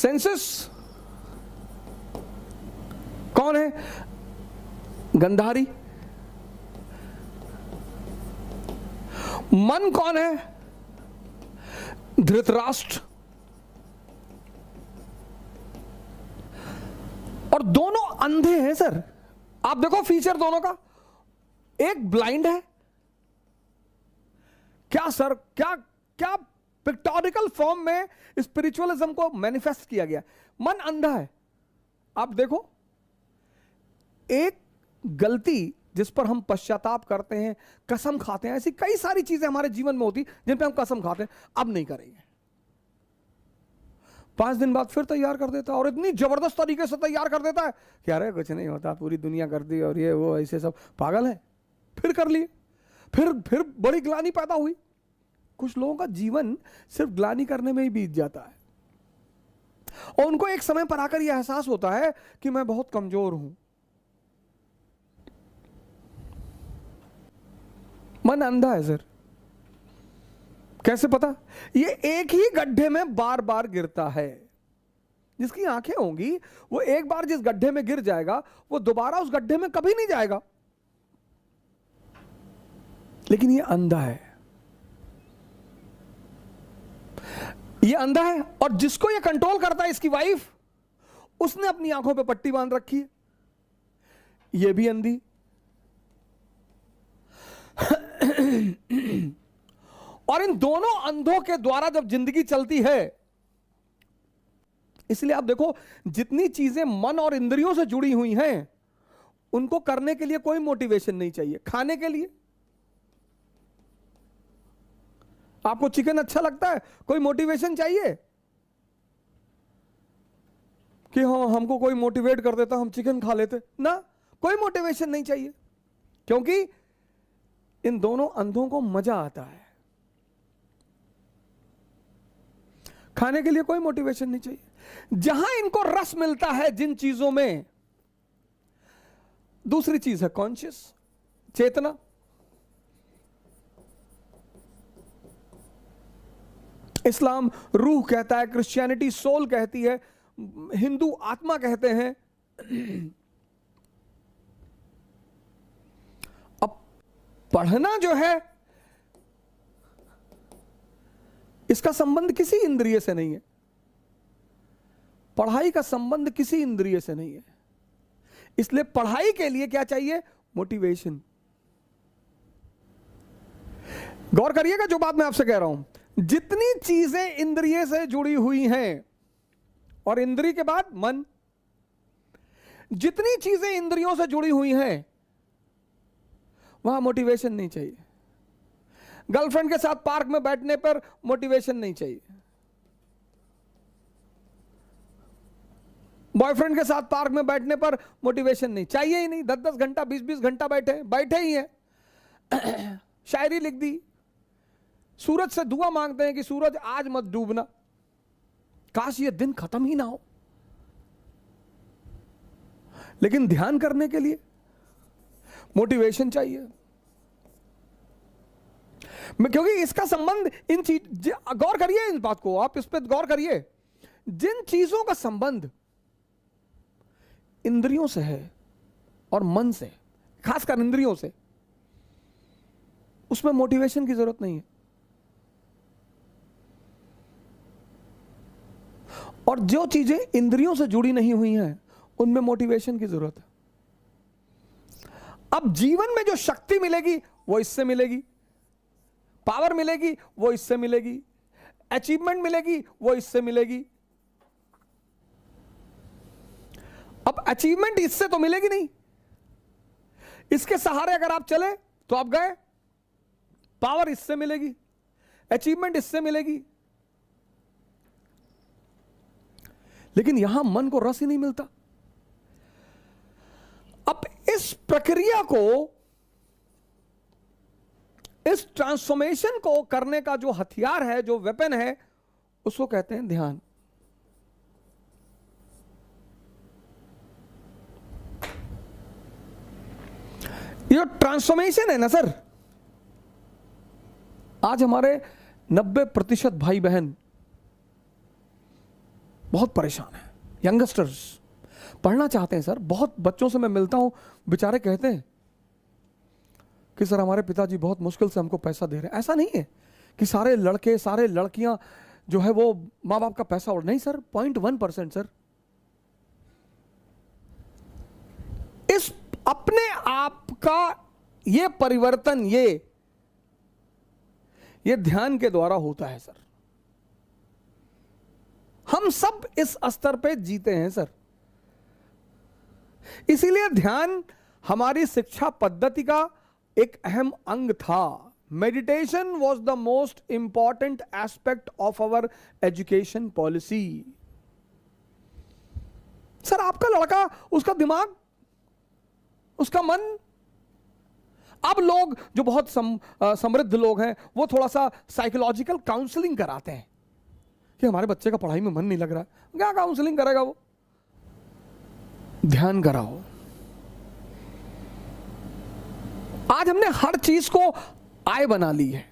Senses कौन है? गंधारी। मन कौन है? धृतराष्ट्र। और दोनों अंधे हैं सर। आप देखो फीचर दोनों का, एक ब्लाइंड है। क्या सर, क्या क्या पिक्टोरिकल फॉर्म में स्पिरिचुअलिज्म को मैनिफेस्ट किया गया। मन अंधा है। आप देखो, एक गलती जिस पर हम पश्चाताप करते हैं, कसम खाते हैं, ऐसी कई सारी चीजें हमारे जीवन में होती जिन पे हम कसम खाते हैं अब नहीं करेंगे, 5 दिन बाद फिर तैयार कर देता है, और इतनी जबरदस्त तरीके से तैयार कर देता है कि अरे कुछ नहीं होता, पूरी दुनिया कर दी और ये वो, ऐसे सब पागल है। फिर कर लिए, फिर बड़ी ग्लानि पैदा हुई। कुछ लोगों का जीवन सिर्फ ग्लानि करने में ही बीत जाता है, और उनको एक समय पर आकर यह एहसास होता है कि मैं बहुत कमजोर हूं। मन अंधा है सर। कैसे पता? ये एक ही गड्ढे में बार बार गिरता है। जिसकी आंखें होंगी वो एक बार जिस गड्ढे में गिर जाएगा वो दोबारा उस गड्ढे में कभी नहीं जाएगा, लेकिन ये अंधा है। ये अंधा है, और जिसको ये कंट्रोल करता है, इसकी वाइफ, उसने अपनी आंखों पे पट्टी बांध रखी है। ये भी अंधी। और इन दोनों अंधों के द्वारा जब जिंदगी चलती है, इसलिए आप देखो जितनी चीजें मन और इंद्रियों से जुड़ी हुई हैं, उनको करने के लिए कोई मोटिवेशन नहीं चाहिए। खाने के लिए आपको चिकन अच्छा लगता है, कोई मोटिवेशन चाहिए कि हाँ हमको कोई मोटिवेट कर देता हम चिकन खा लेते ना? कोई मोटिवेशन नहीं चाहिए, क्योंकि इन दोनों अंधों को मजा आता है। खाने के लिए कोई मोटिवेशन नहीं चाहिए। जहां इनको रस मिलता है जिन चीजों में, दूसरी चीज है कॉन्शियस, चेतना। इस्लाम रूह कहता है, क्रिश्चियनिटी सोल कहती है, हिंदू आत्मा कहते हैं। अब पढ़ना जो है, इसका संबंध किसी इंद्रिय से नहीं है। पढ़ाई का संबंध किसी इंद्रिय से नहीं है। इसलिए पढ़ाई के लिए क्या चाहिए? मोटिवेशन। गौर करिएगा जो बात मैं आपसे कह रहा हूं। जितनी चीजें इंद्रिय से जुड़ी हुई हैं, और इंद्रिय के बाद मन, जितनी चीजें इंद्रियों से जुड़ी हुई हैं, वहां मोटिवेशन नहीं चाहिए। गर्लफ्रेंड के साथ पार्क में बैठने पर मोटिवेशन नहीं चाहिए। बॉयफ्रेंड के साथ पार्क में बैठने पर मोटिवेशन नहीं चाहिए ही नहीं। 10-10 घंटा 20-20 घंटा बैठे ही हैं। शायरी लिख दी, सूरज से दुआ मांगते हैं कि सूरज आज मत डूबना, काश ये दिन खत्म ही ना हो। लेकिन ध्यान करने के लिए मोटिवेशन चाहिए, क्योंकि इसका संबंध इन चीज, गौर करिए इस बात को, आप इस पर गौर करिए। जिन चीजों का संबंध इंद्रियों से है और मन से, खासकर इंद्रियों से, उसमें मोटिवेशन की जरूरत नहीं है। और जो चीजें इंद्रियों से जुड़ी नहीं हुई हैं, उनमें मोटिवेशन की जरूरत है। अब जीवन में जो शक्ति मिलेगी वो इससे मिलेगी, पावर मिलेगी वो इससे मिलेगी, अचीवमेंट मिलेगी वो इससे मिलेगी। अब अचीवमेंट इससे तो मिलेगी नहीं, इसके सहारे अगर आप चले तो आप गए। पावर इससे मिलेगी, अचीवमेंट इससे मिलेगी, लेकिन यहां मन को रस ही नहीं मिलता। अब इस प्रक्रिया को, इस ट्रांसफॉर्मेशन को करने का जो हथियार है, जो वेपन है, उसको कहते हैं ध्यान। ये ट्रांसफॉर्मेशन है ना सर, आज हमारे 90% भाई बहन बहुत परेशान है। यंगस्टर्स पढ़ना चाहते हैं सर, बहुत बच्चों से मैं मिलता हूं, बेचारे कहते हैं कि सर हमारे पिताजी बहुत मुश्किल से हमको पैसा दे रहे हैं। ऐसा नहीं है कि सारे लड़के सारे लड़कियां जो है वो माँ बाप का पैसा उड़, नहीं सर, 0.1% सर। इस अपने आप का ये परिवर्तन ये ध्यान के द्वारा होता है सर। हम सब इस स्तर पे जीते हैं सर। इसीलिए ध्यान हमारी शिक्षा पद्धति का एक अहम अंग था। Meditation was the most important aspect of our education policy. Sir आपका लड़का, उसका दिमाग, उसका मन, अब लोग जो बहुत समृद्ध लोग हैं वो थोड़ा सा साइकोलॉजिकल काउंसलिंग कराते हैं कि हमारे बच्चे का पढ़ाई में मन नहीं लग रहा है। क्या काउंसलिंग करेगा वो? ध्यान कराओ। आज हमने हर चीज को आय बना ली है,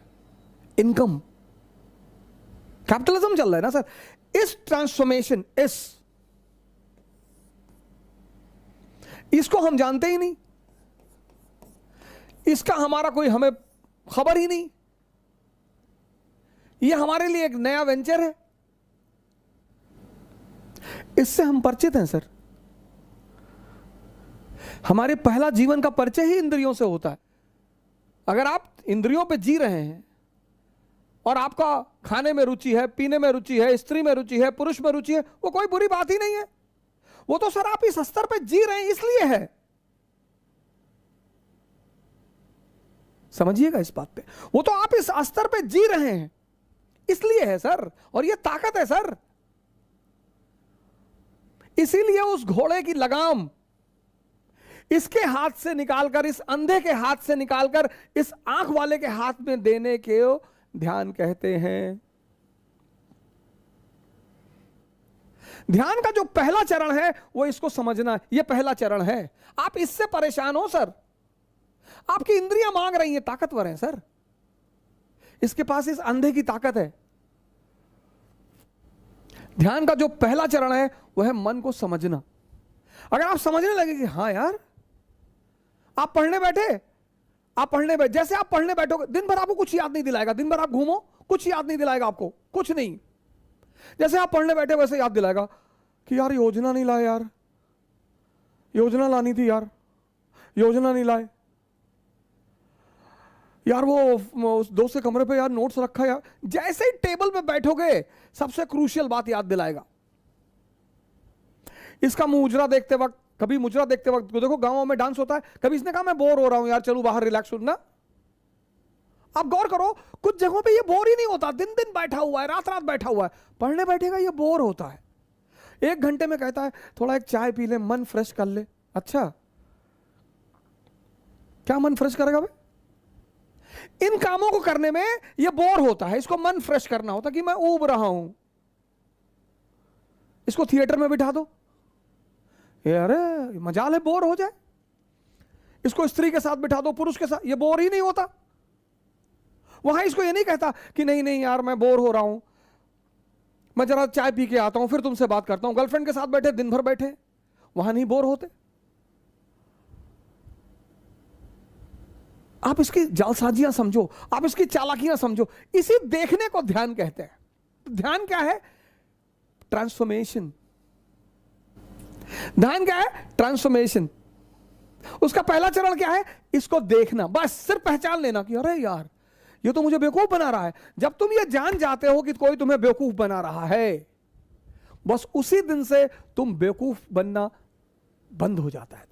इनकम, कैपिटलिज्म चल रहा है ना सर। इस ट्रांसफॉर्मेशन, इसको हम जानते ही नहीं, इसका हमारा कोई हमें खबर ही नहीं। यह हमारे लिए एक नया वेंचर है, इससे हम परिचित हैं सर। हमारे पहला जीवन का परिचय ही इंद्रियों से होता है। अगर आप इंद्रियों पे जी रहे हैं और आपका खाने में रुचि है, पीने में रुचि है, स्त्री में रुचि है, पुरुष में रुचि है, वो कोई बुरी बात ही नहीं है। वो तो सर आप इस स्तर पे जी रहे हैं इसलिए है। समझिएगा इस बात पे, वो तो आप इस स्तर पे जी रहे हैं इसलिए है सर, और ये ताकत है सर। इसीलिए उस घोड़े की लगाम इसके हाथ से निकालकर, इस अंधे के हाथ से निकालकर इस आंख वाले के हाथ में देने के ध्यान कहते हैं। ध्यान का जो पहला चरण है वो इसको समझना, ये पहला चरण है। आप इससे परेशान हो सर, आपकी इंद्रियां मांग रही हैं, ताकतवर है सर, इसके पास इस अंधे की ताकत है। ध्यान का जो पहला चरण है वह है मन को समझना। अगर आप समझने लगे कि हाँ यार, आप पढ़ने बैठे, जैसे आप पढ़ने बैठोगे, दिन भर आपको कुछ याद नहीं दिलाएगा, दिन भर आप घूमो, कुछ याद नहीं दिलाएगा आपको, कुछ नहीं। जैसे आप पढ़ने बैठे वैसे याद दिलाएगा कि यार योजना नहीं लाए, यार योजना लानी थी, यार योजना नहीं लाए, यार वो उस दोस्त के कमरे पे यार नोट्स रखा यार। जैसे ही टेबल पे बैठोगे सबसे क्रूशियल बात याद दिलाएगा। इसका मुजरा देखते वक्त, कभी मुजरा देखते वक्त देखो गांवों में डांस होता है, कभी इसने कहा मैं बोर हो रहा हूं यार, चलो बाहर रिलैक्स होना। आप गौर करो, कुछ जगहों पे ये बोर ही नहीं होता, दिन दिन बैठा हुआ है, रात रात बैठा हुआ है, पढ़ने बैठेगा ये बोर होता है। 1 घंटे में कहता है थोड़ा एक चाय पी ले, मन फ्रेश कर ले। अच्छा, क्या मन फ्रेश करेगा भाई? इन कामों को करने में ये बोर होता है, इसको मन फ्रेश करना होता कि मैं ऊब रहा हूं। इसको थिएटर में बिठा दो, अरे मजाल है बोर हो जाए। इसको स्त्री के साथ बिठा दो, पुरुष के साथ, ये बोर ही नहीं होता। वहां इसको ये नहीं कहता कि नहीं नहीं यार मैं बोर हो रहा हूं, मैं जरा चाय पी के आता हूं फिर तुमसे बात करता हूं। गर्लफ्रेंड के साथ बैठे, दिन भर बैठे, वहां नहीं बोर होते। आप इसकी जालसाजियां समझो, आप इसकी चालाकियां समझो। इसी देखने को ध्यान कहते हैं। ध्यान क्या है? ट्रांसफॉर्मेशन। ध्यान क्या है? ट्रांसफॉर्मेशन। उसका पहला चरण क्या है? इसको देखना, बस सिर्फ पहचान लेना कि अरे यार ये तो मुझे बेवकूफ बना रहा है। जब तुम ये जान जाते हो कि कोई तुम्हें बेवकूफ बना रहा है, बस उसी दिन से तुम बेवकूफ बनना बंद हो जाता है।